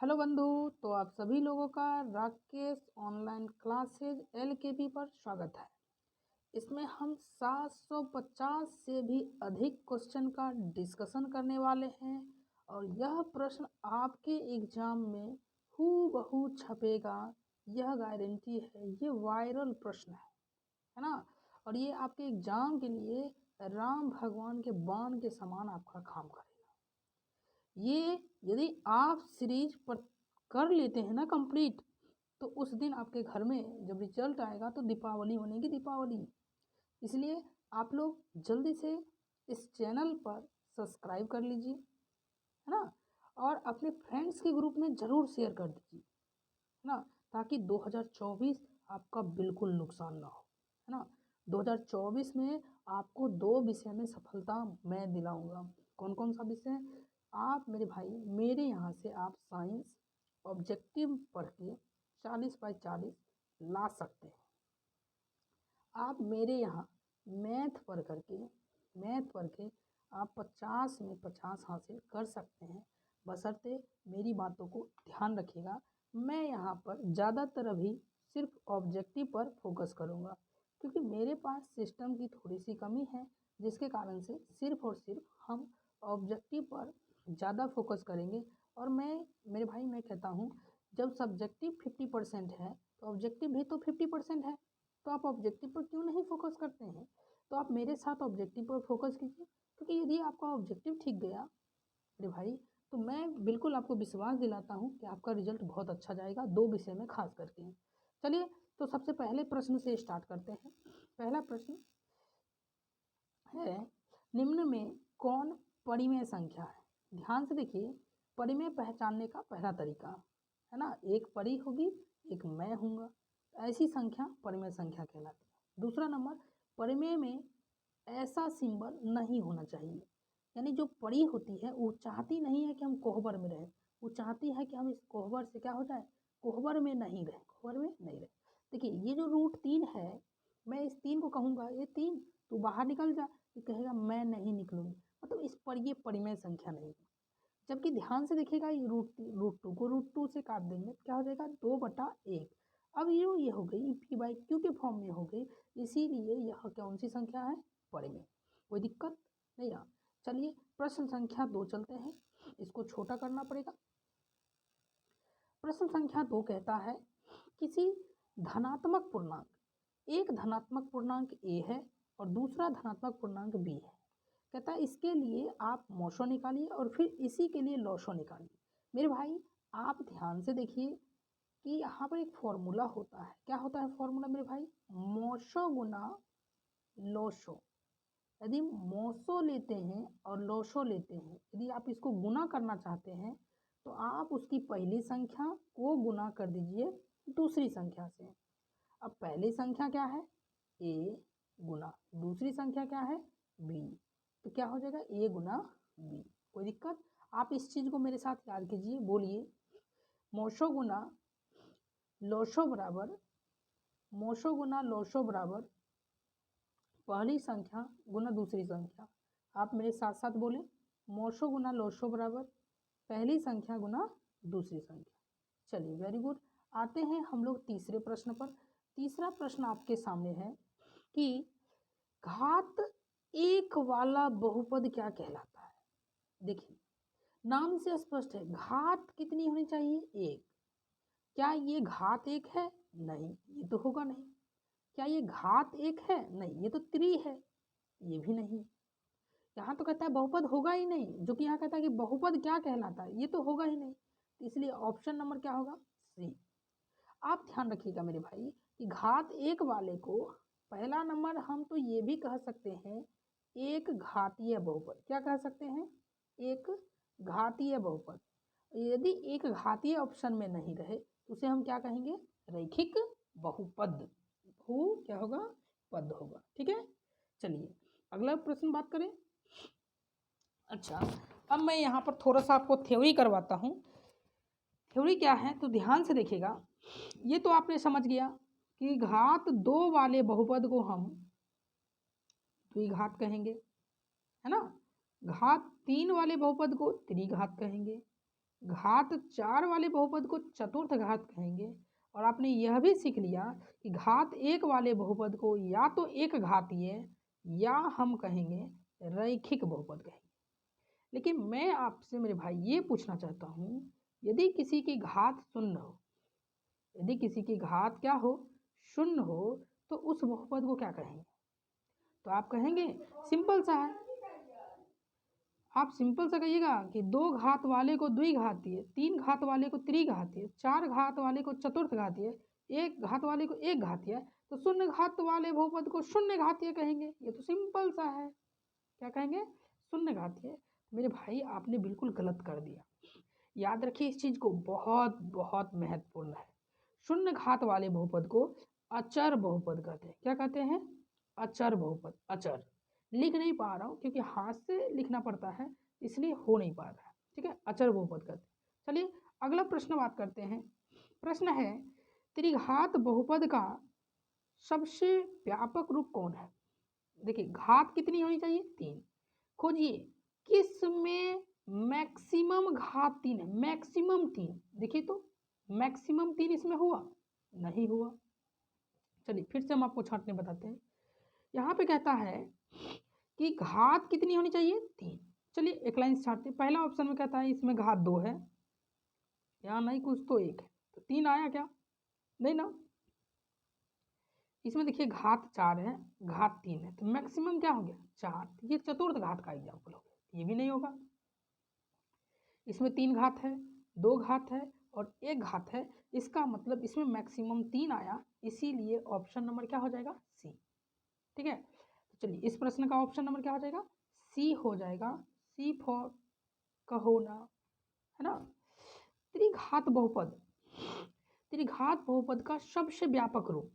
Hello बंधु। तो आप सभी लोगों का राकेश ऑनलाइन क्लासेज LKP पर स्वागत है। इसमें हम 750 से भी अधिक क्वेश्चन का डिस्कशन करने वाले हैं और यह प्रश्न आपके एग्जाम में हूबहू छपेगा, यह गारंटी है। ये वायरल प्रश्न है ना। और ये आपके एग्जाम के लिए राम भगवान के बाण के समान आपका काम करेगा। ये यदि आप सीरीज पर कर लेते हैं ना कंप्लीट, तो उस दिन आपके घर में जब रिजल्ट आएगा तो दीपावली बनेगी, दीपावली। इसलिए आप लोग जल्दी से इस चैनल पर सब्सक्राइब कर लीजिए, है ना। और अपने फ्रेंड्स के ग्रुप में ज़रूर शेयर कर दीजिए, है ना, ताकि 2024 आपका बिल्कुल नुकसान ना हो, है ना। 2024 में आपको 2 विषय में सफलता मैं दिलाऊंगा। कौन कौन सा विषय? आप मेरे भाई, मेरे यहाँ से आप साइंस ऑब्जेक्टिव पढ़ के 40 बाई 40 ला सकते हैं। आप मेरे यहाँ मैथ पढ़ के आप 50 में 50 हासिल कर सकते हैं, बशर्ते मेरी बातों को ध्यान रखिएगा। मैं यहाँ पर ज़्यादातर अभी सिर्फ ऑब्जेक्टिव पर फोकस करूँगा, क्योंकि मेरे पास सिस्टम की थोड़ी सी कमी है, जिसके कारण से सिर्फ और सिर्फ हम ऑब्जेक्टिव पर ज़्यादा फोकस करेंगे। और मैं मेरे भाई, मैं कहता हूँ, जब सब्जेक्टिव 50% है तो ऑब्जेक्टिव भी तो 50% है। तो आप ऑब्जेक्टिव पर क्यों नहीं फोकस करते हैं? तो आप मेरे साथ ऑब्जेक्टिव पर फोकस कीजिए, क्योंकि यदि आपका ऑब्जेक्टिव ठीक गया मेरे भाई, तो मैं बिल्कुल आपको विश्वास दिलाता हूँ कि आपका रिजल्ट बहुत अच्छा जाएगा, 2 विषय में खास करके। चलिए, तो सबसे पहले प्रश्न से स्टार्ट करते हैं। पहला प्रश्न है, निम्न में कौन परिमेय संख्या है? ध्यान से देखिए, परिमेय पहचानने का पहला तरीका है ना, एक परी होगी, एक मैं हूँगा, ऐसी संख्या परिमेय संख्या कहलाती है। दूसरा नंबर, परिमेय में ऐसा सिंबल नहीं होना चाहिए। यानी जो परी होती है वो चाहती नहीं है कि हम कोहबर में रहें, वो चाहती है कि हम इस कोहबर से क्या हो जाए, कोहबर में नहीं रहे, कोहबर में नहीं रहे। देखिए, ये जो रूट 3 है, मैं इस 3 को कहूँगा, ये 3 तू बाहर निकल जा, ये कहेगा मैं नहीं निकलूँगी, मतलब इस पर ये परिमेय संख्या नहीं है। जबकि ध्यान से देखिएगा, ये रूट 2 को रूट 2 से काट देंगे तो क्या हो जाएगा, 2/1। अब ये हो गई P/Q के फॉर्म में हो गई, इसीलिए यह कौन सी संख्या है, परिमेय। कोई दिक्कत नहीं है। चलिए, प्रश्न संख्या 2 चलते हैं, इसको छोटा करना पड़ेगा। प्रश्न संख्या 2 कहता है, किसी धनात्मक पूर्णांक, एक धनात्मक पूर्णांक a है और दूसरा धनात्मक पूर्णांक b है। कहता है इसके लिए आप मौशो निकालिए और फिर इसी के लिए लौशो निकालिए। मेरे भाई, आप ध्यान से देखिए कि यहाँ पर एक फॉर्मूला होता है। क्या होता है फॉर्मूला मेरे भाई? मौशो गुना लौशो। यदि मौशो लेते हैं और लौशो लेते हैं, यदि आप इसको गुना करना चाहते हैं तो आप उसकी पहली संख्या को गुना कर दीजिए दूसरी संख्या से। अब पहली संख्या क्या है, a गुना दूसरी संख्या क्या है, b, तो क्या हो जाएगा, a गुना b। कोई दिक्कत? आप इस चीज़ को मेरे साथ याद कीजिए, बोलिए, मौशो गुना लौशो बराबर, मौशो गुना लौशो बराबर पहली संख्या गुना दूसरी संख्या। आप मेरे साथ साथ बोले, मौशो गुना लौशो बराबर पहली संख्या गुना दूसरी संख्या। चलिए, वेरी गुड। आते हैं हम लोग तीसरे प्रश्न पर। तीसरा प्रश्न आपके सामने है कि घात 1 वाला बहुपद क्या कहलाता है? देखिए, नाम से स्पष्ट है, घात कितनी होनी चाहिए, 1। क्या ये घात 1 है? नहीं, ये तो होगा नहीं। क्या ये घात 1 है? नहीं, ये तो 3 है, ये भी नहीं। यहाँ तो कहता है बहुपद होगा ही नहीं, जो कि यहाँ कहता है कि बहुपद क्या कहलाता है, ये तो होगा ही नहीं। इसलिए ऑप्शन नंबर क्या होगा, सी। आप ध्यान रखिएगा मेरे भाई कि घात 1 वाले को पहला नंबर हम तो ये भी कह सकते हैं, एक घातीय बहुपद। क्या कह सकते हैं, एक घातीय बहुपद। यदि एक घातीय ऑप्शन में नहीं रहे तो उसे हम क्या कहेंगे, रैखिक बहुपद। बहु क्या होगा, पद होगा। ठीक है, चलिए अगला प्रश्न बात करें। अच्छा, अब मैं यहाँ पर थोड़ा सा आपको थ्योरी करवाता हूँ। थ्योरी क्या है तो ध्यान से देखिएगा। ये तो आपने समझ गया कि घात 2 वाले बहुपद को हम द्विघात कहेंगे, है ना। घात 3 वाले बहुपद को त्रिघात कहेंगे। घात 4 वाले बहुपद को चतुर्थ घात कहेंगे, और आपने यह भी सीख लिया कि घात 1 वाले बहुपद को या तो एक घातीय या हम कहेंगे रैखिक बहुपद कहेंगे। लेकिन मैं आपसे मेरे भाई ये पूछना चाहता हूँ, यदि किसी की घात शून्य हो, यदि किसी की घात क्या हो, शून्य हो, तो उस बहुपद को क्या कहेंगे? तो आप कहेंगे सिंपल सा है, आप सिंपल सा कहिएगा कि 2 घात वाले को द्विघातीय, 3 घात वाले को त्रिघातीय, 4 घात वाले को चतुर्थ घातीय, 1 घात वाले को एक घातीय, तो शून्य घात वाले बहुपद को शून्य घातीय कहेंगे। ये तो सिंपल सा है, क्या कहेंगे? शून्य घातीय। मेरे भाई आपने बिल्कुल गलत कर दिया, याद रखिए इस चीज को, बहुत बहुत महत्वपूर्ण है। शून्य घात वाले बहुपद को अचर बहुपद कहते हैं। क्या कहते हैं? अचर बहुपद। अचर लिख नहीं पा रहा हूँ क्योंकि हाथ से लिखना पड़ता है, इसलिए हो नहीं पा रहा है, ठीक है। अचर बहुपद कहते हैं। चलिए अगला प्रश्न बात करते हैं। प्रश्न है, त्रिघात बहुपद का सबसे व्यापक रूप कौन है? देखिए घात कितनी होनी चाहिए? 3। खोजिए किस में मैक्सिमम घात 3 है? मैक्सिमम 3, देखिए तो मैक्सिमम 3 इसमें हुआ? नहीं हुआ। चलिए फिर से हम आपको छांटने बताते हैं। यहाँ पे कहता है कि घात कितनी होनी चाहिए? 3। चलिए एक लाइन छाटते हैं। पहला ऑप्शन में कहता है इसमें घात 2 है, यहाँ नहीं कुछ तो 1 है, तो 3 आया क्या? नहीं ना। इसमें देखिए घात 4 है, घात 3 है, तो मैक्सिमम क्या हो गया? 4। ये चतुर्थ घात का एग्जाम्पल हो गया, ये भी नहीं होगा। इसमें 3 घात है, 2 घात है और 1 घात है, इसका मतलब इसमें मैक्सिमम 3 आया, इसीलिए ऑप्शन नंबर क्या हो जाएगा? सी। ठीक है, तो चलिए इस प्रश्न का ऑप्शन नंबर क्या हो जाएगा? सी हो जाएगा। सी फॉर कहो ना, है ना। त्रिघात बहुपद, त्रिघात बहुपद का सबसे व्यापक रूप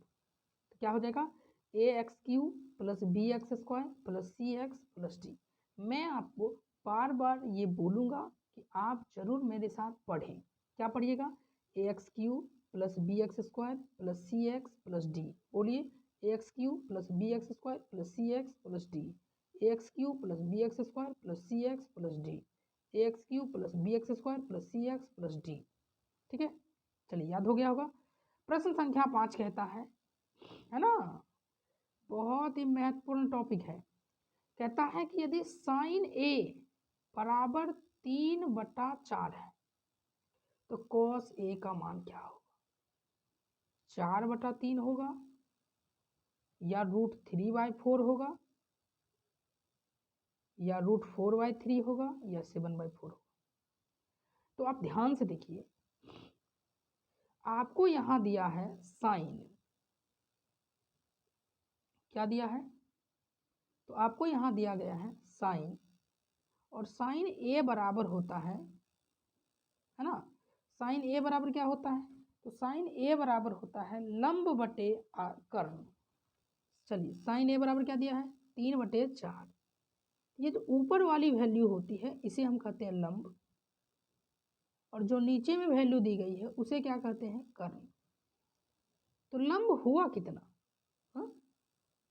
तो क्या हो जाएगा? ax³ + bx² + cx + d। मैं आपको बार बार ये बोलूँगा कि आप जरूर मेरे साथ पढ़ें। क्या पढ़िएगा? ax³ + bx² + cx + d। बोलिए, ax³ + bx² + cx + d, ax³ + bx² + cx + d, ax³ + bx² + cx + d। ठीक है, चलिए याद हो गया होगा। प्रश्न संख्या 5 कहता है ना, बहुत ही महत्वपूर्ण टॉपिक है। कहता है कि यदि साइन ए बराबर 3/4 है तो कॉस ए का मान क्या होगा? 4/3 होगा या √3/4 होगा या √4/3 होगा या 7/4 होगा? तो आप ध्यान से देखिए, आपको यहां दिया है साइन, क्या दिया है? तो आपको यहां दिया गया है साइन, और साइन ए बराबर होता है ना, साइन ए बराबर क्या होता है? तो साइन ए बराबर होता है लंब बटे कर्ण। चलिए साइन ए बराबर क्या दिया है? 3/4। ये जो ऊपर वाली वैल्यू होती है इसे हम कहते हैं लंब, और जो नीचे में वैल्यू दी गई है उसे क्या कहते हैं? कर्ण। तो लंब हुआ कितना? हाँ,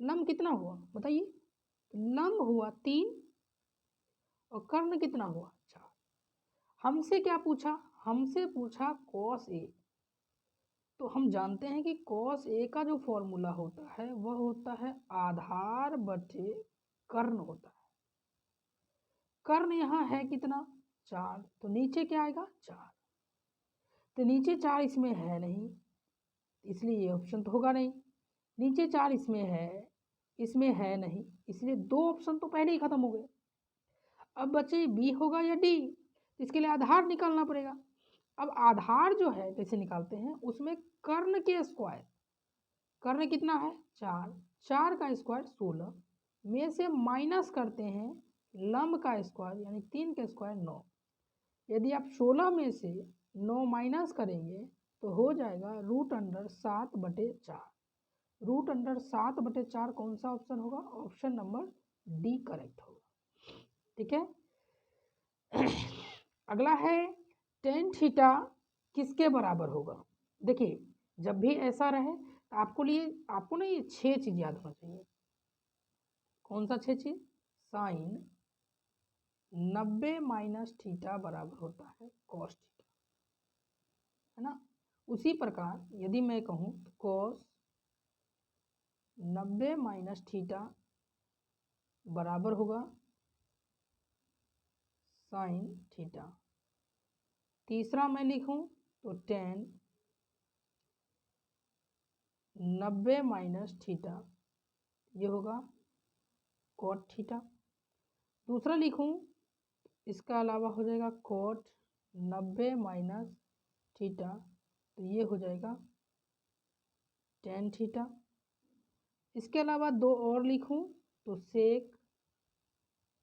लंब कितना हुआ बताइए? तो लंब हुआ 3 और कर्ण कितना हुआ? 4। हमसे क्या पूछा? हमसे पूछा कॉस ए। तो हम जानते हैं कि कॉस ए का जो फॉर्मूला होता है वह होता है आधार बटे कर्ण होता है। कर्ण यहाँ है कितना? 4, तो नीचे क्या आएगा? 4। तो नीचे 4 इसमें है नहीं, इसलिए ये ऑप्शन तो होगा नहीं। नीचे 4 इसमें है नहीं, इसलिए 2 ऑप्शन तो पहले ही खत्म हो गए। अब बचे बी होगा या डी, इसके लिए आधार निकालना पड़ेगा। अब आधार जो है कैसे निकालते हैं? उसमें कर्ण के स्क्वायर, कर्ण कितना है? 4, 4 का स्क्वायर 16 में से माइनस करते हैं लंब का स्क्वायर यानी 3 का स्क्वायर 9। यदि आप 16 में से 9 माइनस करेंगे तो हो जाएगा √7/4। √7/4 कौन सा ऑप्शन होगा? ऑप्शन नंबर डी करेक्ट होगा। ठीक है, अगला है tan थीटा किसके बराबर होगा? देखिए जब भी ऐसा रहे तो आपको ना ये 6 चीज याद होना चाहिए। कौन सा 6 चीज? साइन, 90 माइनस थीटा बराबर होता है कॉस थीटा, है ना। उसी प्रकार यदि मैं कहूँ तो कॉस 90 माइनस थीटा बराबर होगा साइन थीटा। तीसरा मैं लिखूं तो टेन 90 माइनस थीटा ये होगा कॉट थीटा। दूसरा लिखूं इसका अलावा हो जाएगा कॉट 90 माइनस थीटा तो ये हो जाएगा टेन थीटा। इसके अलावा दो और लिखूं तो सेक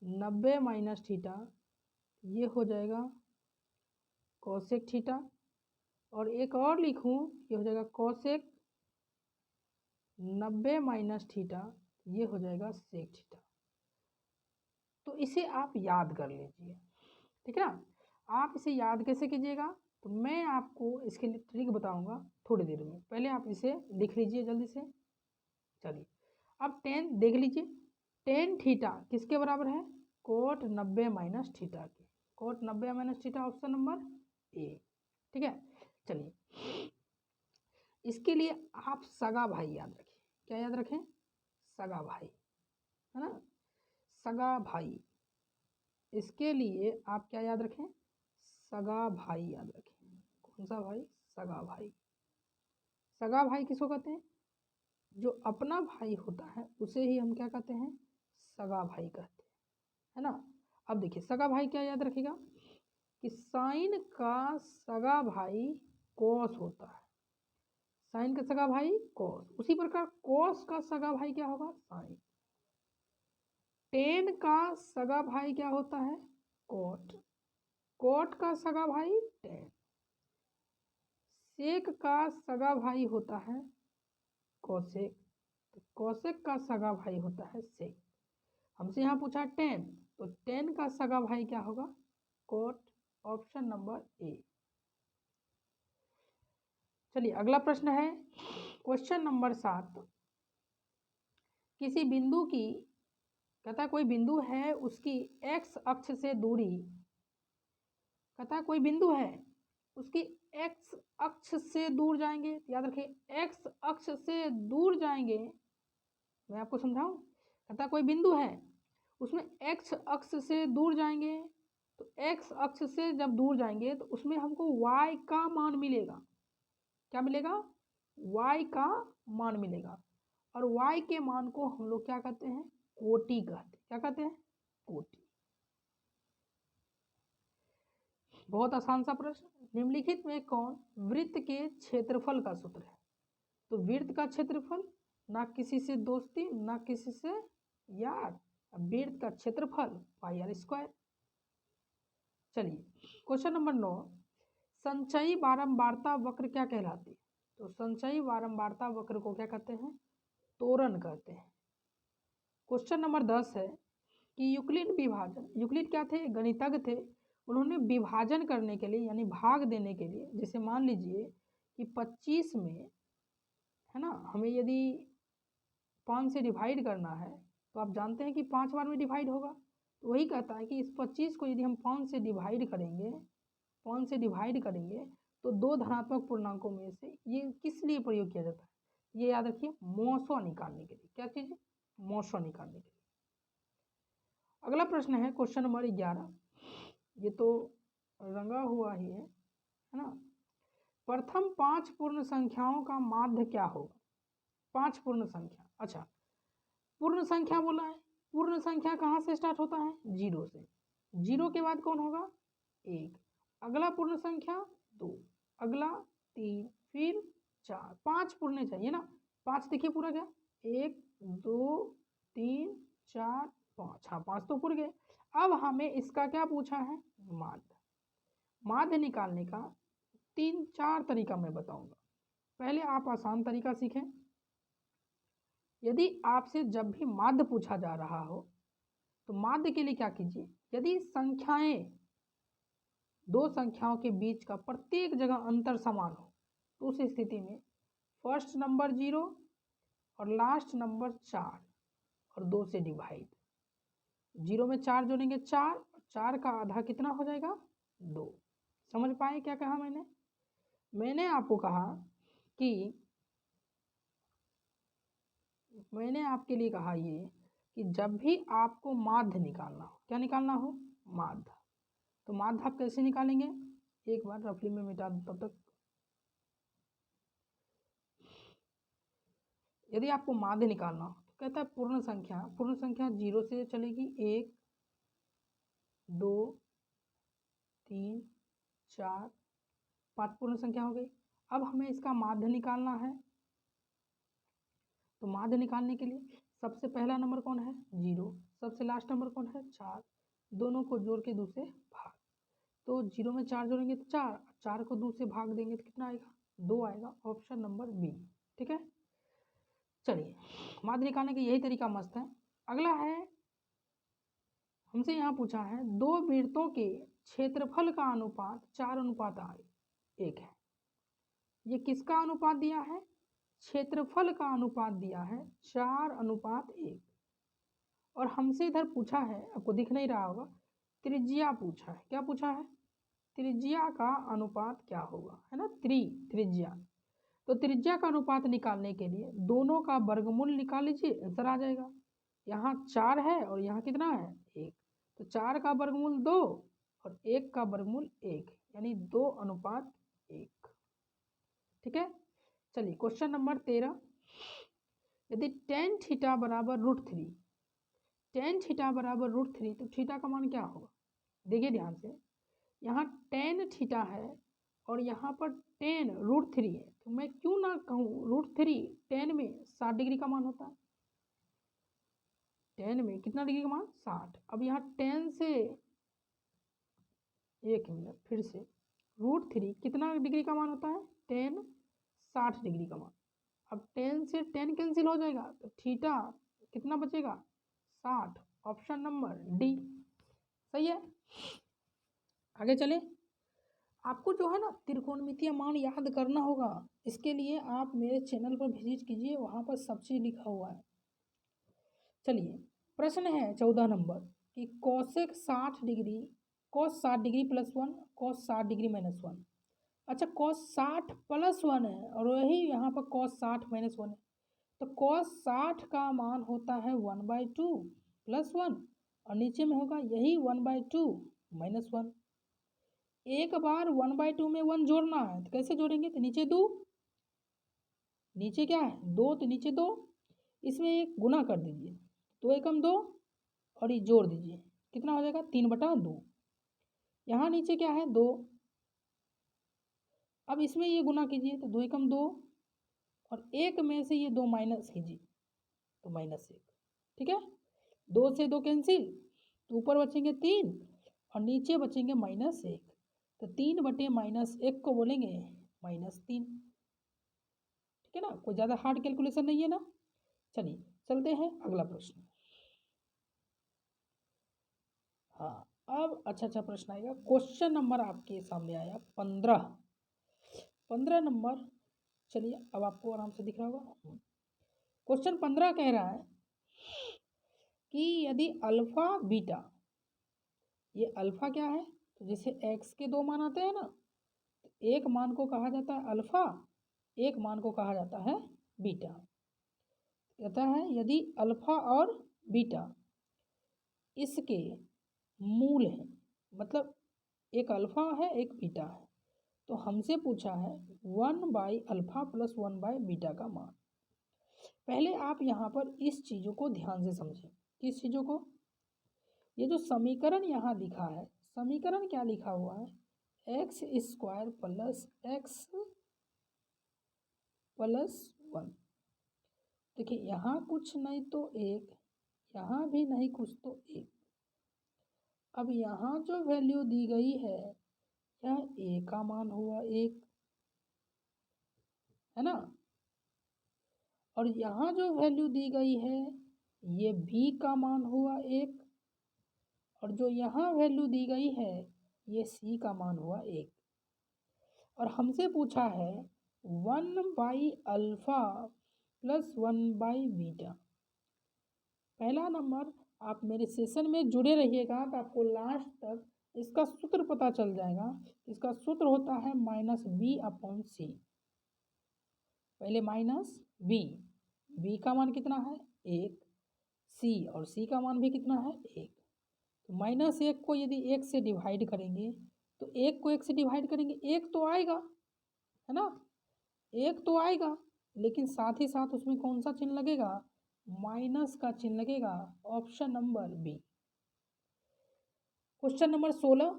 90 माइनस थीटा ये हो जाएगा कोसेक थीटा। और एक और लिखूं ये हो जाएगा कोसेक 90 माइनस थीटा ये हो जाएगा सेक थीटा। तो इसे आप याद कर लीजिए, ठीक है ना। आप इसे याद कैसे कीजिएगा तो मैं आपको इसके लिए ट्रिक बताऊंगा थोड़ी देर में। पहले आप इसे लिख लीजिए जल्दी से। चलिए अब टेन देख लीजिए, टेन थीटा किसके बराबर है, कोट 90 माइनस थीटा के। Cot 90 minus theta option number A, ठीक है। चलिए इसके लिए आप सगा भाई याद रखें। क्या याद रखें, सगा भाई, है ना, सगा भाई। इसके लिए आप क्या याद रखें, सगा भाई याद रखें। कौन सा भाई, सगा भाई। सगा भाई किसको कहते हैं, जो अपना भाई होता है उसे ही हम क्या कहते हैं, सगा भाई कहते हैं, है ना। अब देखिए सगा भाई क्या याद रखिएगा कि साइन का सगा भाई कोस होता है। साइन का सगा भाई कोस, उसी प्रकार कोस का सगा भाई क्या होगा, साइन। टेन का सगा भाई क्या होता है, कोट। कोट का सगा भाई टेन। सेक का सगा भाई होता है कोसेक, तो कोसेक का सगा भाई होता है सेक। हमसे यहाँ पूछा टेन, तो टेन का सगा भाई क्या होगा, कोट, ऑप्शन नंबर ए। चलिए अगला प्रश्न है क्वेश्चन नंबर 7। किसी बिंदु की, कहता कोई बिंदु है उसकी एक्स अक्ष से दूरी, कहता कोई बिंदु है उसकी एक्स अक्ष से दूर जाएंगे, याद रखिए एक्स अक्ष से दूर जाएंगे। मैं आपको समझाऊं, कहता कोई बिंदु है उसमें एक्स अक्ष से दूर जाएंगे, तो एक्स अक्ष से जब दूर जाएंगे तो उसमें हमको y का मान मिलेगा। क्या मिलेगा, y का मान मिलेगा। और y के मान को हम लोग क्या कहते हैं, कोटि कहते हैं। क्या कहते हैं, कोटि। बहुत आसान सा प्रश्न, निम्नलिखित में कौन वृत्त के क्षेत्रफल का सूत्र है। तो वृत्त का क्षेत्रफल, ना किसी से दोस्ती ना किसी से यार, वृत्त का क्षेत्रफल पाई आर स्क्वायर। चलिए क्वेश्चन नंबर 9, संचयी बारंबारता वक्र क्या कहलाती है। तो संचयी बारंबारता वक्र को क्या कहते हैं, त्वरण कहते हैं। क्वेश्चन नंबर 10 है कि यूक्लिड विभाजन, यूक्लिड क्या थे, गणितज्ञ थे। उन्होंने विभाजन करने के लिए यानी भाग देने के लिए, जैसे मान लीजिए कि 25 में, है ना, हमें यदि 5 से डिवाइड करना है तो आप जानते हैं कि 5 बार में डिवाइड होगा। तो वही कहता है कि इस 25 को यदि हम 5 से डिवाइड करेंगे, 5 से डिवाइड करेंगे तो दो धनात्मक पूर्णांकों में से ये किस लिए प्रयोग किया जाता है, ये याद रखिए, मौसो निकालने के लिए। क्या चीज़ है, मौसो निकालने के लिए। अगला प्रश्न है क्वेश्चन नंबर 11, ये तो रंगा हुआ ही है ना। प्रथम 5 पूर्ण संख्याओं का माध्य क्या होगा। 5 पूर्ण संख्या, अच्छा पूर्ण संख्या बोला है, पूर्ण संख्या कहाँ से स्टार्ट होता है, 0 से। 0 के बाद कौन होगा, 1। अगला पूर्ण संख्या 2, अगला 3, फिर 4। 5 पूर्ण चाहिए ना, 5 देखिए पूरा क्या, 1 2 3 4 5, हाँ 5 तो पूरे गए। अब हमें इसका क्या पूछा है, माध्य। माध्य निकालने का 3-4 तरीका मैं बताऊंगा। पहले आप आसान तरीका सीखें। यदि आपसे जब भी माध्य पूछा जा रहा हो तो माध्य के लिए क्या कीजिए, यदि संख्याएं, दो संख्याओं के बीच का प्रत्येक जगह अंतर समान हो तो उस स्थिति में फर्स्ट नंबर 0 और लास्ट नंबर 4 और 2 से डिवाइड। 0 में 4 जोड़ेंगे 4 और 4 का आधा कितना हो जाएगा 2। समझ पाए क्या कहा मैंने आपको कहा कि मैंने आपके लिए कहा ये कि जब भी आपको माध्य निकालना हो, क्या निकालना हो, माध्य, तो माध्य आप कैसे निकालेंगे, एक बार रफली में मिटा दो तब तक। यदि आपको माध्य निकालना हो तो कहता है पूर्ण संख्या 0 से चलेगी, 1 2 3 4 5 पूर्ण संख्या हो गई। अब हमें इसका माध्य निकालना है, तो माध्य निकालने के लिए सबसे पहला नंबर कौन है 0, सबसे लास्ट नंबर कौन है 4, दोनों को जोड़ के 2 से भाग, तो 0 में 4 जोड़ेंगे तो 4, 4 को 2 से भाग देंगे तो कितना आएगा 2 आएगा, ऑप्शन नंबर बी। ठीक है, चलिए माध्य निकालने का यही तरीका मस्त है। अगला है, हमसे यहाँ पूछा है 2 वृत्तों के क्षेत्रफल का अनुपात 4:1 है। ये किसका अनुपात दिया है, क्षेत्रफल का अनुपात दिया है 4:1। और हमसे इधर पूछा है, आपको दिख नहीं रहा होगा, त्रिज्या पूछा है। क्या पूछा है, त्रिज्या का अनुपात क्या होगा, है ना, त्रिज्या। तो त्रिज्या का अनुपात निकालने के लिए दोनों का वर्गमूल निकाल लीजिए, आंसर आ जाएगा। यहाँ 4 है और यहाँ कितना है 1, तो 4 का वर्गमूल 2 और 1 का वर्गमूल 1, यानी 2:1। ठीक है, चलिए क्वेश्चन नंबर 13, यदि tan थीटा बराबर √3, tan थीटा बराबर √3, तो थीटा का मान क्या होगा। देखिए ध्यान से, यहाँ tan थीटा है और यहाँ पर tan √3 है, तो मैं क्यों ना कहूँ √3 tan में 60 डिग्री का मान होता है, tan में कितना डिग्री का मान 60। अब यहाँ tan से, एक मिनट फिर से, √3 कितना डिग्री का मान होता है, tan 60 डिग्री का मान। अब tan से tan कैंसिल हो जाएगा, तो थीटा कितना बचेगा 60, ऑप्शन नंबर डी सही है। आगे चले, आपको जो है ना त्रिकोणमितीय मान याद करना होगा, इसके लिए आप मेरे चैनल पर विजिट कीजिए, वहाँ पर सब चीज लिखा हुआ है। चलिए प्रश्न है 14 नंबर कि cosec 60 degree, cos 60 degree +1, cos 60 degree -1। अच्छा cos 60 +1 है और वही यहाँ पर cos 60 -1 है, तो cos 60 का मान होता है 1/2 +1 और नीचे में होगा यही 1/2 -1। एक बार 1/2 में 1 जोड़ना है तो कैसे जोड़ेंगे, तो नीचे 2, नीचे क्या है 2, तो नीचे 2, इसमें एक गुना कर दीजिए, 2 एकम 2 और ये जोड़ दीजिए, कितना हो जाएगा 3/2। यहाँ नीचे क्या है 2, अब इसमें ये गुना कीजिए तो 2 एकम 2 और 1 में से ये 2 माइनस कीजिए तो -1। ठीक है, 2 से 2 कैंसिल, तो ऊपर बचेंगे 3 और नीचे बचेंगे -1, तो 3/-1 को बोलेंगे -3। ठीक है ना, कोई ज़्यादा हार्ड कैलकुलेशन नहीं है ना। चलिए चलते हैं अगला प्रश्न। हाँ, अब अच्छा प्रश्न आएगा, क्वेश्चन नंबर आपके सामने आया 15 नंबर। चलिए अब आपको आराम से दिख रहा होगा। क्वेश्चन 15 कह रहा है कि यदि अल्फा बीटा, ये अल्फा क्या है, तो जैसे x के 2 मान आते हैं ना, तो एक मान को कहा जाता है अल्फा, एक मान को कहा जाता है बीटा। कहता है यदि अल्फा और बीटा इसके मूल हैं, मतलब एक अल्फा है एक बीटा है, तो हमसे पूछा है 1/α + 1/बीटा का मान। पहले आप यहाँ पर इस चीज़ों को ध्यान से समझें। किस चीज़ों को, ये जो समीकरण यहाँ लिखा है, समीकरण क्या लिखा हुआ है, x² + x + 1। देखिए यहाँ कुछ नहीं तो 1, यहाँ भी नहीं कुछ तो 1। अब यहाँ जो वैल्यू दी गई है यह a का मान हुआ 1, है ना, और यहाँ जो वैल्यू दी गई है ये b का मान हुआ 1, और जो यहाँ वैल्यू दी गई है ये c का मान हुआ 1। और हमसे पूछा है 1/α + 1/बीटा। पहला नंबर आप मेरे सेशन में जुड़े रहिएगा तो आपको लास्ट तक इसका सूत्र पता चल जाएगा। इसका सूत्र होता है -b/c। पहले -b, b का मान कितना है 1, c और c का मान भी कितना है 1। तो -1 को यदि 1 से डिवाइड करेंगे तो 1 को 1 से डिवाइड करेंगे 1 तो आएगा, है ना, 1 तो आएगा, लेकिन साथ ही साथ उसमें कौन सा चिन्ह लगेगा, माइनस का चिन्ह लगेगा। Option number B. Question number 16,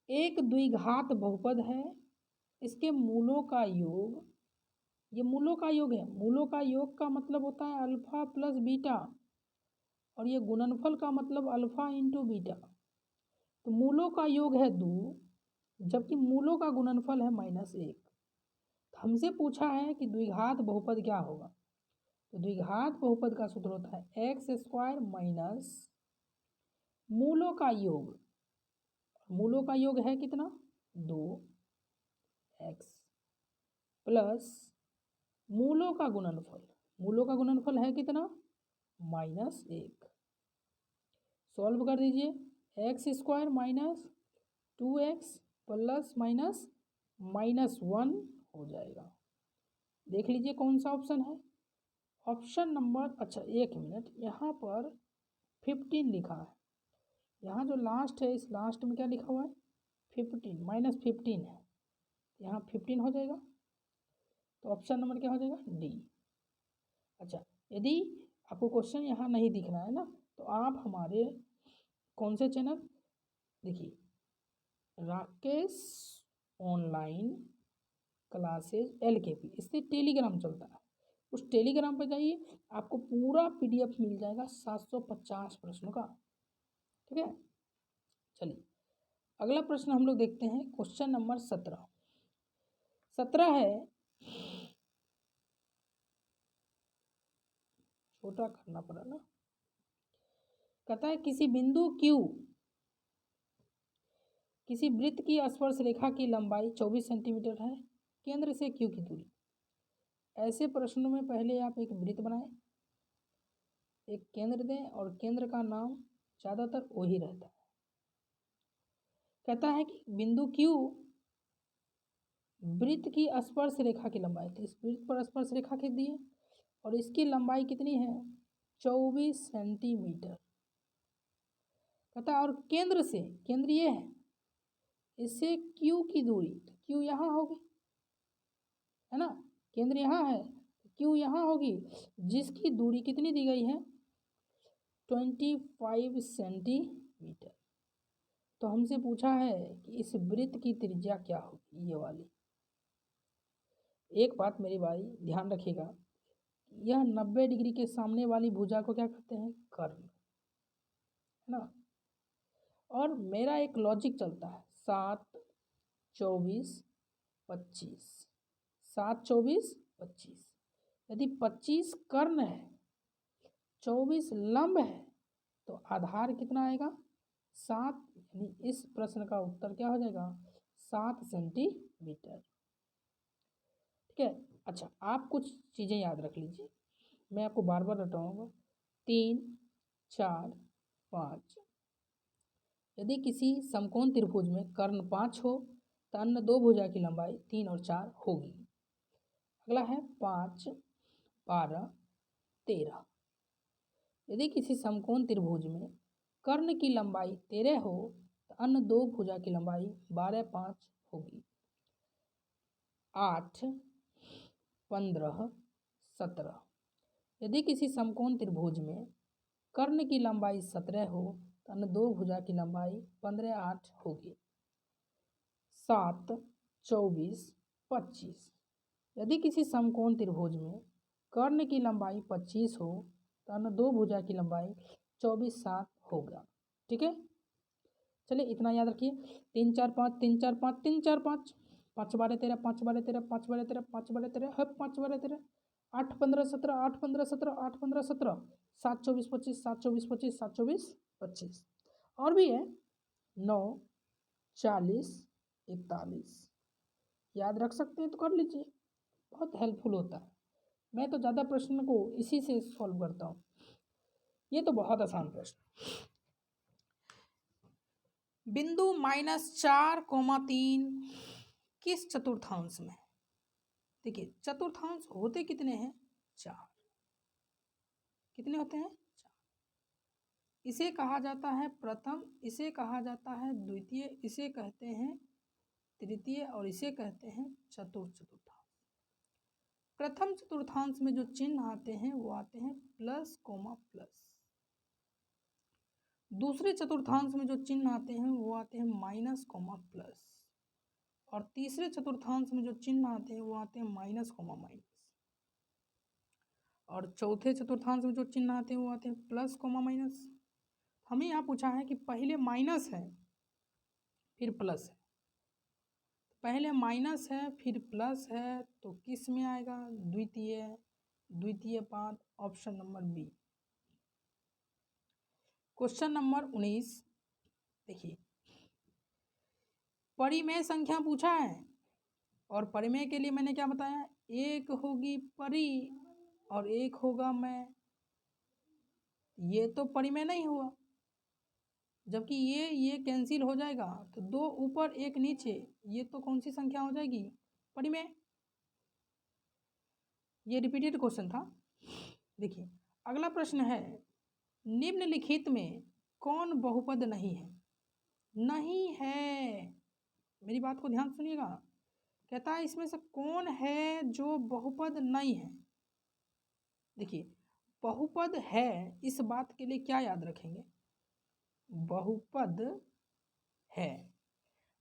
एक द्विघात बहुपद है, इसके मूलों का योग, ये मूलों का योग है, मूलों का योग का मतलब होता है अल्फा प्लस बीटा, और ये गुणनफल का मतलब अल्फा इंटू बीटा। तो मूलों का योग है 2, जबकि मूलों का गुणनफल है -1। हमसे पूछा है कि द्विघात बहुपद क्या होगा। तो द्विघात बहुपद का सूत्र होता है x² माइनस मूलों का योग, मूलों का योग है कितना 2x प्लस मूलों का गुणनफल, मूलों का गुणनफल है कितना -1। सॉल्व कर दीजिए, x² minus 2x plus minus -1 हो जाएगा। देख लीजिए कौन सा ऑप्शन है, ऑप्शन नंबर, अच्छा एक मिनट, यहाँ पर 15 लिखा है, यहाँ जो लास्ट है इस लास्ट में क्या लिखा हुआ है 15, -15 है, यहाँ 15 हो जाएगा। तो ऑप्शन नंबर क्या हो जाएगा डी। अच्छा, यदि आपको क्वेश्चन यहाँ नहीं दिख रहा है ना, तो आप हमारे कौन से चैनल, देखिए राकेश ऑनलाइन क्लासेज LKP, इससे टेलीग्राम चलता है, उस टेलीग्राम पर जाइए, आपको पूरा PDF मिल जाएगा 750 प्रश्नों का। ठीक है, चलिए अगला प्रश्न हम लोग देखते हैं, क्वेश्चन नंबर 17 है, छोटा करना पड़ा ना, कहता है किसी बिंदु Q, किसी वृत्त की स्पर्श रेखा की लंबाई 24 सेंटीमीटर है, केंद्र से Q की दूरी। ऐसे प्रश्नों में पहले आप एक वृत्त बनाएं, एक केंद्र दें, और केंद्र का नाम ज़्यादातर वही रहता है। कहता है कि बिंदु Q वृत्त की स्पर्श रेखा की लंबाई, तो इस वृत्त पर स्पर्श रेखा खींच दिए, और इसकी लंबाई कितनी है 24 सेंटीमीटर। कहता है और केंद्र से, केंद्र ये है, इससे Q की दूरी, तो Q यहाँ होगी, है ना, केंद्र यहाँ है, Q यहाँ होगी, जिसकी दूरी कितनी दी गई है 25 सेंटीमीटर। तो हमसे पूछा है कि इस वृत्त की त्रिज्या क्या होगी, ये वाली। एक बात मेरी भाई ध्यान रखिएगा, यह 90 डिग्री के सामने वाली भुजा को क्या कहते हैं कर्ण, है ना। और मेरा एक लॉजिक चलता है 7 24 25, 7 24 25, यदि 25 कर्ण है 24 लंब है तो आधार कितना आएगा 7, यानी इस प्रश्न का उत्तर क्या हो जाएगा 7 सेंटीमीटर। ठीक है, अच्छा आप कुछ चीज़ें याद रख लीजिए, मैं आपको बार बार बताऊंगा। 3 4 5, यदि किसी समकोण त्रिभुज में कर्ण 5 हो तो अन्य दो भुजा की लंबाई 3 और 4 होगी। अगला है 5 12 13, यदि किसी समकोण त्रिभुज में कर्ण की लंबाई 13 हो तो अन्य दो भुजा की लंबाई 12 5 होगी। 8 15 17, यदि किसी समकोण त्रिभुज में कर्ण की लंबाई 17 हो तो अन्य दो भुजा की लंबाई 15 8 होगी। 7 24 25, यदि किसी समकोण त्रिभुज में कर्ण की लंबाई 25 हो तो अन्य दो भुजा की लंबाई 24 7 होगा। ठीक है, चलिए इतना याद रखिए। 3 4 5 3 4 5 3 4 5, 5 12 13 5 12 13 5 12 13 5 12 13 है 5 12 13, 8 15 17 8 15 17 8 15 17, 7 24 25 7 24 25 7 24 25, और भी है 9 40 41, याद रख सकते हैं तो कर लीजिए, बहुत हेल्पफुल होता है। मैं तो ज़्यादा प्रश्न को इसी से सॉल्व करता हूँ। ये तो बहुत आसान प्रश्न। बिंदु -4, 3 किस चतुर्थांश में? देखिए चतुर्थांश होते कितने हैं? 4। कितने होते हैं? 4। इसे कहा जाता है प्रथम, इसे कहा जाता है द्वितीय, इसे कहते हैं तृतीय और इसे कहते हैं चतुर्थांश। प्रथम चतुर्थांश में जो चिन्ह आते हैं वो आते हैं प्लस कोमा प्लस। दूसरे चतुर्थांश में जो चिन्ह आते हैं वो आते हैं माइनस कोमा प्लस। और तीसरे चतुर्थांश में जो चिन्ह आते हैं वो आते हैं माइनस कोमा माइनस। और चौथे चतुर्थांश में जो चिन्ह आते हैं वो आते हैं प्लस कोमा माइनस। हमें यहाँ पूछा है कि पहले माइनस है फिर प्लस है, पहले माइनस है फिर प्लस है तो किस में आएगा? द्वितीय। द्वितीय पाद option number B. Question number 19 देखिए, परिमेय संख्या पूछा है और परिमेय के लिए मैंने क्या बताया? एक होगी परी और एक होगा मैं। ये तो परिमेय नहीं हुआ, जबकि ये कैंसिल हो जाएगा तो 2 ऊपर 1 नीचे, ये तो कौन सी संख्या हो जाएगी? परिमेय। ये रिपीटेड क्वेश्चन था। देखिए अगला प्रश्न है, निम्नलिखित में कौन बहुपद नहीं है? नहीं है, मेरी बात को ध्यान सुनिएगा। कहता है इसमें से कौन है जो बहुपद नहीं है? देखिए बहुपद है इस बात के लिए क्या याद रखेंगे? बहुपद है,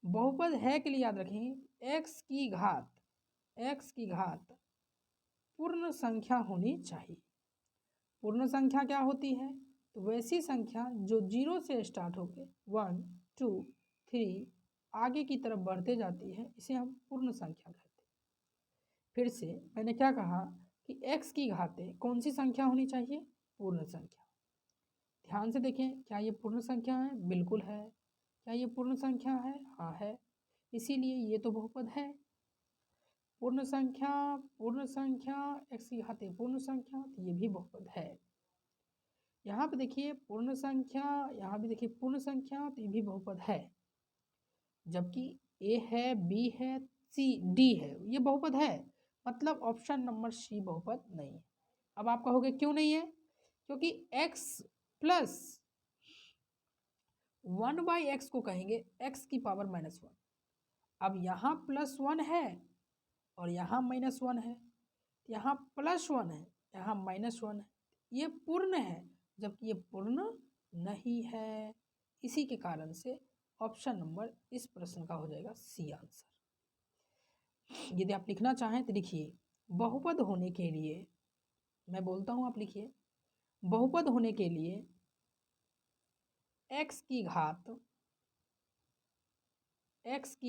बहुपद है के लिए याद रखेंगे x की घात पूर्ण संख्या होनी चाहिए। पूर्ण संख्या क्या होती है? तो वैसी संख्या जो 0 से स्टार्ट होकर 1 2 3 आगे की तरफ बढ़ते जाती है, इसे हम पूर्ण संख्या कहते हैं। फिर से मैंने क्या कहा कि x की घातें कौन सी संख्या होनी चाहिए? पूर्ण संख्या। ध्यान से देखें, क्या ये पूर्ण संख्या है? बिल्कुल है। क्या ये पूर्ण संख्या है? हाँ है, इसीलिए ये तो बहुपद है। पूर्ण संख्या x की घातें पूर्ण संख्या, तो ये भी बहुपद है। यहाँ पे देखिए पूर्ण संख्या, यहाँ भी देखिए पूर्ण संख्या, तो ये भी बहुपद है। जबकि a है, b है, c d है, ये बहुपद है। मतलब ऑप्शन नंबर सी बहुपद नहीं है। अब आप कहोगे क्यों नहीं है? क्योंकि x प्लस 1/x को कहेंगे x की पावर -1। अब यहाँ +1 है और यहाँ -1 है, यहाँ +1 है, यहाँ -1 है, ये पूर्ण है जबकि ये पूर्ण नहीं है। इसी के कारण से ऑप्शन नंबर इस प्रश्न का हो जाएगा सी आंसर। यदि आप लिखना चाहें तो लिखिए, बहुपद होने के लिए, मैं बोलता हूँ आप लिखिए, बहुपद होने के लिए x की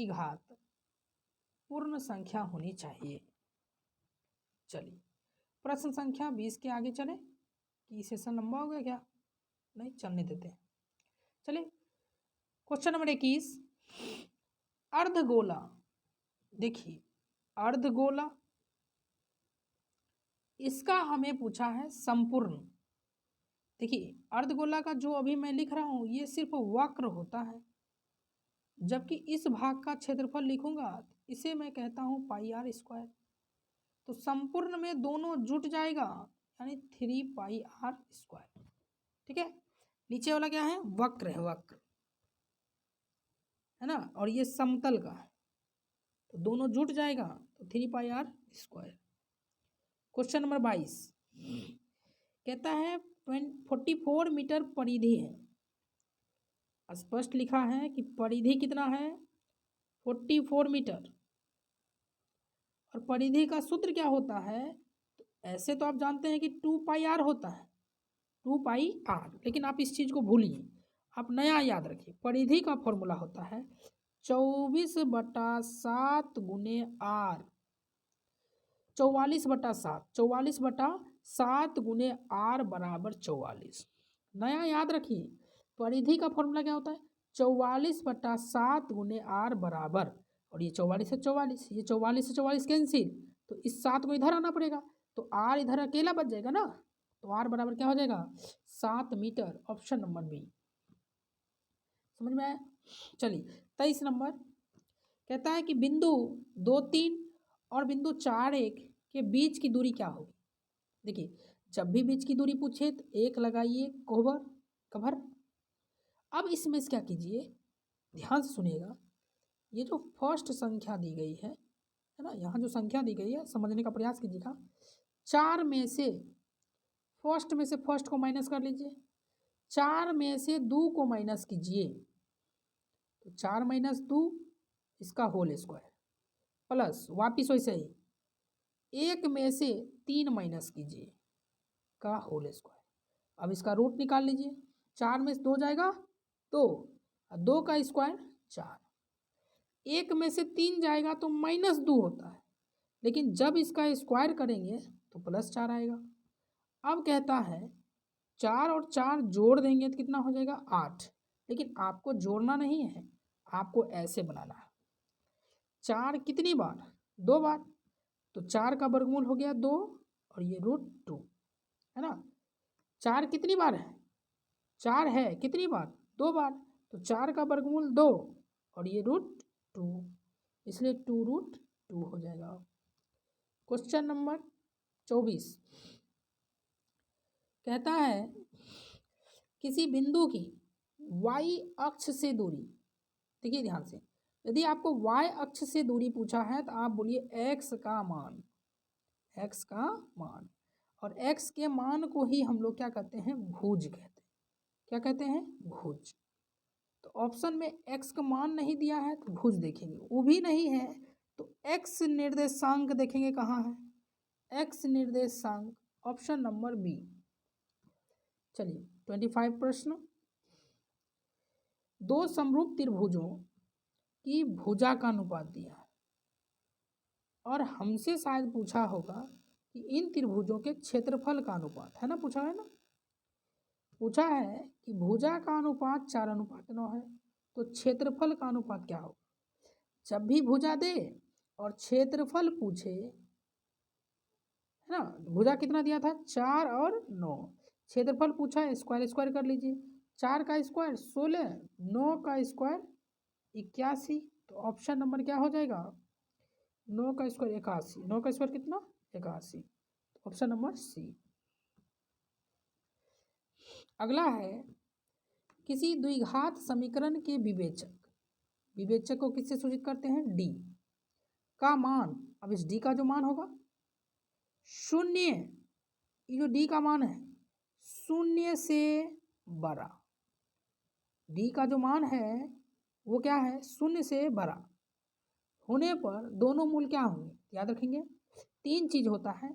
घात पूर्ण संख्या होनी चाहिए। चलिए प्रश्न संख्या 20 के आगे चले कि सेशन लंबा हो गया क्या? नहीं, चलने देते हैं। चलिए क्वेश्चन नंबर 21, अर्धगोला। देखिए अर्धगोला, इसका हमें पूछा है संपूर्ण। देखिए अर्धगोला का जो अभी मैं लिख रहा हूँ ये सिर्फ वक्र होता है, जबकि इस भाग का क्षेत्रफल लिखूंगा इसे मैं कहता हूँ πr²। तो संपूर्ण में दोनों जुट जाएगा यानी 3πr²। ठीक है, नीचे वाला क्या है? वक्र है, वक्र है ना, और ये समतल का है तो दोनों जुट जाएगा तो 3πr²। क्वेश्चन नंबर 22 कहता है 44 मीटर परिधि है। स्पष्ट लिखा है कि परिधि कितना है? 44 मीटर। और परिधि का सूत्र क्या होता है? तो ऐसे तो आप जानते हैं कि 2πr होता है, 2πr, लेकिन आप इस चीज़ को भूलिए, आप नया याद रखिए। परिधि का फॉर्मूला होता है 24/7 × r, 44/7, 44/7 × r बराबर 44। नया याद रखिए, परिधि का फॉर्मूला क्या होता है? 44/7 × r बराबर, और ये 44 है 44, ये 44 से 44 कैंसिल, तो इस 7 को इधर आना पड़ेगा तो r इधर अकेला बच जाएगा ना, तो r बराबर क्या हो जाएगा 7 मीटर, ऑप्शन नंबर बी। समझ में आया? चलिए 23 नंबर कहता है कि बिंदु 2, 3 और बिंदु 4, 1 के बीच की दूरी क्या होगी। देखिए जब भी बीच की दूरी पूछे तो 1 लगाइए कवर। अब इसमें से क्या कीजिए, ध्यान से सुनिएगा, ये जो फर्स्ट संख्या दी गई है ना, यहाँ जो संख्या दी गई है समझने का प्रयास कीजिएगा। 4 में से फर्स्ट को माइनस कर लीजिए, 4 में से 2 को माइनस कीजिए, तो 4 - 2 इसका होल स्क्वायर प्लस वापिस वैसे ही 1 में से 3 माइनस कीजिए का होल स्क्वायर। अब इसका रूट निकाल लीजिए, 4 में से 2 जाएगा 2, 2 का स्क्वायर 4, 1 में से 3 जाएगा तो -2 होता है, लेकिन जब इसका स्क्वायर करेंगे तो +4 आएगा। अब कहता है 4 और 4 जोड़ देंगे तो कितना हो जाएगा 8, लेकिन आपको जोड़ना नहीं है, आपको ऐसे बनाना है। 4 कितनी बार 2 बार, तो 4 का वर्गमूल हो गया 2 और ये √2 है ना। 4 कितनी बार है, 4 है कितनी बार 2 बार, तो 4 का वर्गमूल 2 और ये √2, इसलिए 2√2 हो जाएगा। क्वेश्चन नंबर 24 कहता है किसी बिंदु की y अक्ष से दूरी, देखिए ध्यान से, यदि आपको y अक्ष से दूरी पूछा है तो आप बोलिए x का मान, और x के मान को ही हम लोग क्या कहते हैं भुज कहते हैं। क्या कहते हैं भुज। तो ऑप्शन में x का मान नहीं दिया है तो भुज देखेंगे, वो भी नहीं है तो x निर्देशांक देखेंगे कहाँ है, x निर्देशांक ऑप्शन नंबर बी। चलिए 25 प्रश्न, 2 समरूप त्रिभुजों की भुजा का अनुपात दिया है और हमसे शायद पूछा होगा कि इन त्रिभुजों के क्षेत्रफल का अनुपात, है ना, पूछा है ना, पूछा है कि भुजा का अनुपात 4:9 है, तो क्षेत्रफल का अनुपात क्या होगा। जब भी भुजा दे और क्षेत्रफल पूछे, है ना, भुजा कितना दिया था 4 और 9, क्षेत्रफल पूछा है स्क्वायर कर लीजिए, 4 का स्क्वायर 16, 9 का स्क्वायर 81, तो ऑप्शन नंबर क्या हो जाएगा 9 का स्क्वायर 81, 9 का स्क्वायर कितना 81, ऑप्शन नंबर सी। अगला है किसी द्विघात समीकरण के विवेचक को किससे सूचित करते हैं डी का मान। अब इस डी का जो मान होगा 0, ये जो डी का मान है 0 से बड़ा, डी का जो मान है वो क्या है 0 से बड़ा होने पर दोनों मूल क्या होंगे, याद रखेंगे 3 चीज होता है।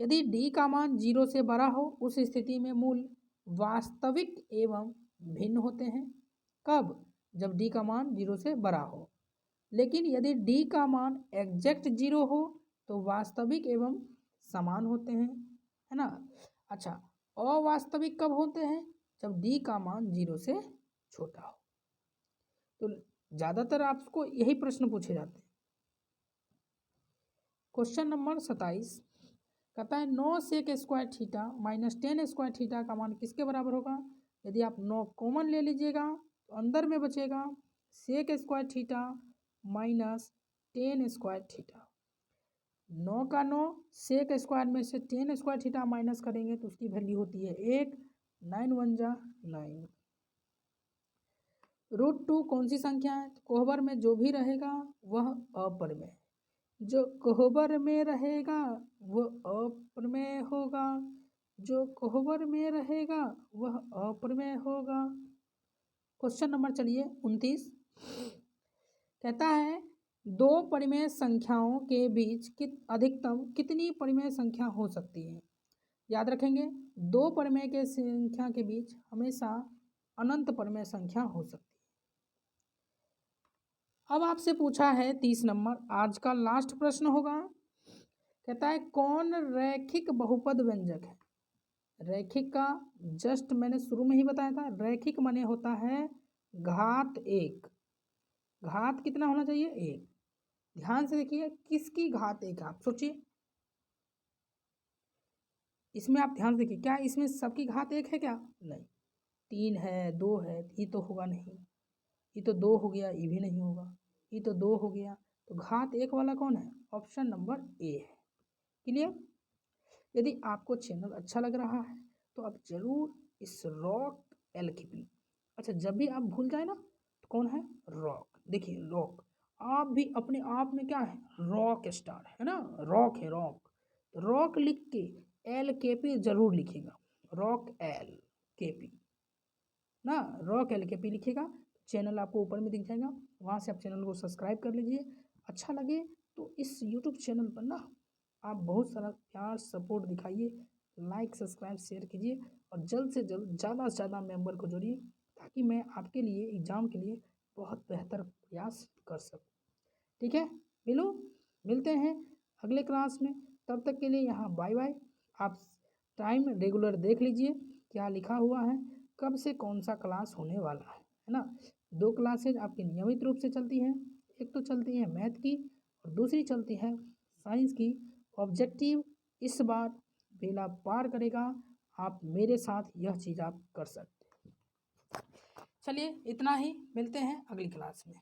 यदि d का मान 0 से बड़ा हो उस स्थिति में मूल वास्तविक एवं भिन्न होते हैं। कब, जब d का मान 0 से बड़ा हो। लेकिन यदि d का मान एग्जैक्ट 0 हो तो वास्तविक एवं समान होते हैं, है ना। अच्छा, अवास्तविक कब होते हैं, जब d का मान 0 से छोटा हो। तो ज़्यादातर आपको यही प्रश्न पूछे जाते हैं। क्वेश्चन नंबर 27 कहता है 9 sec square theta -10 square theta का मान किसके बराबर होगा। यदि आप 9 कॉमन ले लीजिएगा तो अंदर में बचेगा sec square theta -10 square theta. 9 का 9 सेक स्क्वायर में से 10 स्क्वायर थीटा माइनस करेंगे तो उसकी वैल्यू होती है 1, 9 1 जा 9। √2 कौन सी संख्या है, कोहबर में जो भी रहेगा वह अपरमेय, जो कोहबर में रहेगा वह अप्रमेय होगा, जो कोहबर में रहेगा वह अप्रमेय होगा। क्वेश्चन नंबर चलिए 29 कहता है 2 परिमेय संख्याओं के बीच अधिकतम कितनी परिमेय संख्या हो सकती है। याद रखेंगे 2 परिमेय के संख्या के बीच हमेशा अनंत परिमेय संख्या हो सकती है। अब आपसे पूछा है 30 नंबर, आज का लास्ट प्रश्न होगा। कहता है कौन रैखिक बहुपद व्यंजक है। रैखिक का जस्ट मैंने शुरू में ही बताया था, रैखिक माने होता है घात 1, घात कितना होना चाहिए 1। ध्यान से देखिए किसकी घात 1, आप सोचिए इसमें आप ध्यान देखिए, क्या इसमें सबकी घात एक है क्या? नहीं, 3 है, 2 है, ये तो होगा नहीं, ये तो 2 हो गया, ये भी नहीं होगा, ये तो 2 हो गया, तो घात एक वाला कौन है? ऑप्शन नंबर ए है। क्लियर? यदि आपको चैनल अच्छा लग रहा है तो आप जरूर इस रॉक एलकेपी, अच्छा जब भी आप भूल जाए ना तो कौन है? रॉक। देखिए रॉक, आप भी अपने आप में क्या है? रॉक स्टार है ना, रॉक है रॉक। रॉक लिख के एल के पी जरूर लिखेगा, रॉक एल के पी ना, रॉक एल के पी लिखेगा, चैनल आपको ऊपर में दिख जाएगा, वहाँ से आप चैनल को सब्सक्राइब कर लीजिए। अच्छा लगे तो इस यूट्यूब चैनल पर ना आप बहुत सारा प्यार सपोर्ट दिखाइए, लाइक सब्सक्राइब शेयर कीजिए और जल्द से जल्द ज़्यादा से ज़्यादा मेंबर को जोड़िए, ताकि मैं आपके लिए एग्ज़ाम के लिए बहुत बेहतर प्रयास कर सकूँ। ठीक है, मिलते हैं अगले क्लास में, तब तक के लिए यहाँ बाय बाय। आप टाइम रेगुलर देख लीजिए क्या लिखा हुआ है, कब से कौन सा क्लास होने वाला है ना। 2 क्लासेज आपकी नियमित रूप से चलती हैं, एक तो चलती है मैथ की और दूसरी चलती है साइंस की। ऑब्जेक्टिव इस बार बेला पार करेगा, आप मेरे साथ यह चीज़ आप कर सकते हैं। चलिए इतना ही, मिलते हैं अगली क्लास में।